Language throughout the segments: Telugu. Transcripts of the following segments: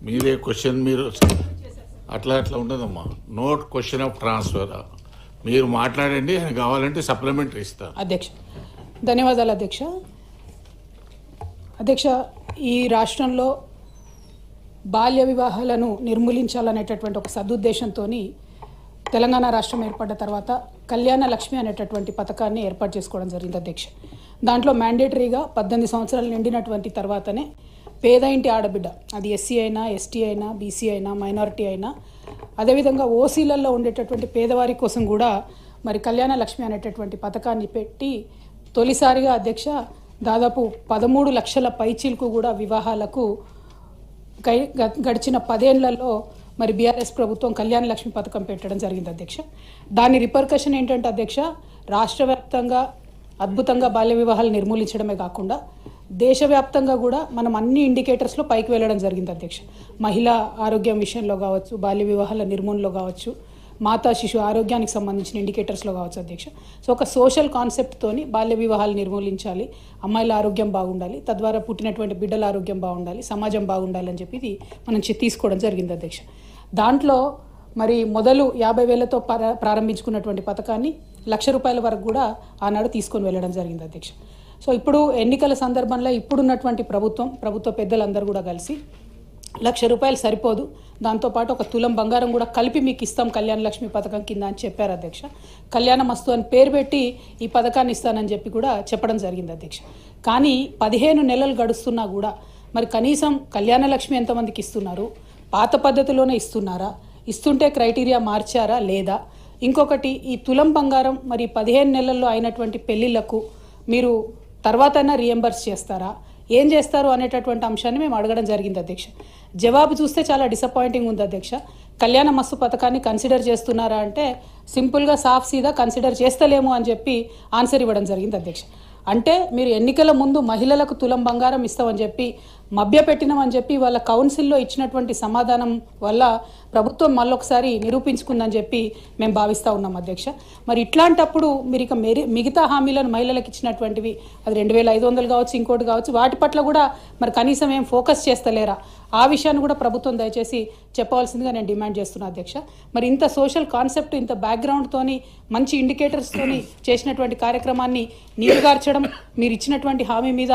మీరే క్వశ్చన్ మీరు అట్లా ఉండదమ్మా. Note question of transfer. మీరు మాట్లాడండి, ఆయన కావాలంటే సప్లిమెంటరీ ఇస్తా. అధ్యక్ష ధన్యవాదాలు అధ్యక్ష. అధ్యక్ష, ఈ రాష్ట్రంలో బాల్య వివాహాలను నిర్మూలించాలనేటటువంటి ఒక సదుద్దేశంతో తెలంగాణ రాష్ట్రం ఏర్పడ్డ తర్వాత కళ్యాణ లక్ష్మి అనేటటువంటి పథకాన్ని ఏర్పాటు చేసుకోవడం జరిగింది అధ్యక్ష. దాంట్లో మ్యాండేటరీగా 18 సంవత్సరాలు నిండినటువంటి తర్వాతనే పేద ఇంటి ఆడబిడ్డ, అది ఎస్సీ అయినా, ఎస్టీ అయినా, బీసీ అయినా, మైనారిటీ అయినా, అదేవిధంగా ఓసీలలో ఉండేటటువంటి పేదవారి కోసం కూడా మరి కళ్యాణ లక్ష్మి అనేటటువంటి పథకాన్ని పెట్టి తొలిసారిగా అధ్యక్ష దాదాపు 13 లక్షల పైచీలకు కూడా వివాహాలకు గడిచిన 10 ఏళ్లలో మరి బీఆర్ఎస్ ప్రభుత్వం కళ్యాణ లక్ష్మి పథకం పెట్టడం జరిగింది అధ్యక్ష. దాని రిపర్కషన్ ఏంటంటే అధ్యక్ష, రాష్ట్ర వ్యాప్తంగా అద్భుతంగా బాల్య వివాహాలు నిర్మూలించడమే కాకుండా దేశవ్యాప్తంగా కూడా మనం అన్ని ఇండికేటర్స్లో పైకి వెళ్ళడం జరిగింది అధ్యక్ష. మహిళా ఆరోగ్యం విషయంలో కావచ్చు, బాల్య వివాహాల నిర్మూలనలో కావచ్చు, మాతా శిశు ఆరోగ్యానికి సంబంధించిన ఇండికేటర్స్లో కావచ్చు అధ్యక్ష. సో ఒక సోషల్ కాన్సెప్ట్తోని బాల్య వివాహాలు నిర్మూలించాలి, అమ్మాయిల ఆరోగ్యం బాగుండాలి, తద్వారా పుట్టినటువంటి బిడ్డల ఆరోగ్యం బాగుండాలి, సమాజం బాగుండాలని చెప్పి ఇది మనం తీసుకోవడం జరిగింది అధ్యక్ష. దాంట్లో మరి మొదలు 50,000తో ప్రారంభించుకున్నటువంటి పథకాన్ని ₹1,00,000 వరకు కూడా ఆనాడు తీసుకొని వెళ్ళడం జరిగింది అధ్యక్ష. సో ఇప్పుడు ఎన్నికల సందర్భంలో ఇప్పుడున్నటువంటి ప్రభుత్వ పెద్దలందరూ కూడా కలిసి ₹1,00,000 సరిపోదు, దాంతోపాటు ఒక తులం బంగారం కూడా కలిపి మీకు ఇస్తాం కళ్యాణ లక్ష్మి పథకం కింద అని చెప్పారు అధ్యక్ష. కళ్యాణ మస్తు అని పేరు పెట్టి ఈ పథకాన్ని ఇస్తానని చెప్పి కూడా చెప్పడం జరిగింది అధ్యక్ష. కానీ 15 నెలలు గడుస్తున్నా కూడా మరి కనీసం కళ్యాణ లక్ష్మి ఎంతమందికి ఇస్తున్నారు, పాత పద్ధతిలోనే ఇస్తున్నారా, ఇస్తుంటే క్రైటీరియా మార్చారా లేదా, ఇంకొకటి ఈ తులం బంగారం మరి 15 నెలల్లో అయినటువంటి పెళ్లిళ్లకు మీరు తర్వాతైనా రీఎంబర్స్ చేస్తారా, ఏం చేస్తారు అనేటటువంటి అంశాన్ని మేము అడగడం జరిగింది అధ్యక్ష. జవాబు చూస్తే చాలా డిసప్పాయింటింగ్ ఉంది అధ్యక్ష. కళ్యాణ మస్తు పథకాన్ని కన్సిడర్ చేస్తున్నారా అంటే సింపుల్గా సాఫ్ సీదా కన్సిడర్ చేస్తలేము అని చెప్పి ఆన్సర్ ఇవ్వడం జరిగింది అధ్యక్ష. అంటే మీరు ఎన్నికల ముందు మహిళలకు తులం బంగారం ఇస్తామని చెప్పి మభ్యపెట్టినామని చెప్పి వాళ్ళ కౌన్సిల్లో ఇచ్చినటువంటి సమాధానం వల్ల ప్రభుత్వం మళ్ళొకసారి నిరూపించుకుందని చెప్పి మేము భావిస్తూ ఉన్నాం అధ్యక్ష. మరి ఇట్లాంటప్పుడు మీరు ఇక మిగతా హామీలను మహిళలకు ఇచ్చినటువంటివి అది 2,500 కావచ్చు, ఇంకోటి కావచ్చు, వాటి పట్ల కూడా మరి కనీసం ఏం ఫోకస్ చేస్తలేరా, ఆ విషయాన్ని కూడా ప్రభుత్వం దయచేసి చెప్పవలసిందిగా నేను డిమాండ్ చేస్తున్నా అధ్యక్ష. మరి ఇంత సోషల్ కాన్సెప్ట్, ఇంత బ్యాక్గ్రౌండ్తోని, మంచి ఇండికేటర్స్తోని చేసినటువంటి కార్యక్రమాన్ని నీరుగార్చడం, మీరు ఇచ్చినటువంటి హామీ మీద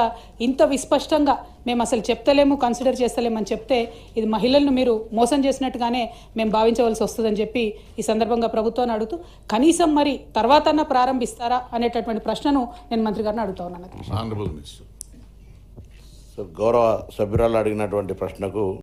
ఇంత విస్పష్టంగా మేము అసలు చెప్తలేము, కన్సిడర్ చేస్తలేమని చెప్తే ఇది మహిళలను మీరు మోసం చేసినట్టుగానే మేము భావించవలసి వస్తుందని చెప్పి ఈ సందర్భంగా ప్రభుత్వాన్ని అడుగుతూ కనీసం మరి తర్వాతన్నా ప్రారంభిస్తారా అనేటటువంటి ప్రశ్నను నేను మంత్రి గారిని అడుగుతా ఉన్నాను. గౌరవ సభ్యురాలు అడిగినటువంటి ప్రశ్నకు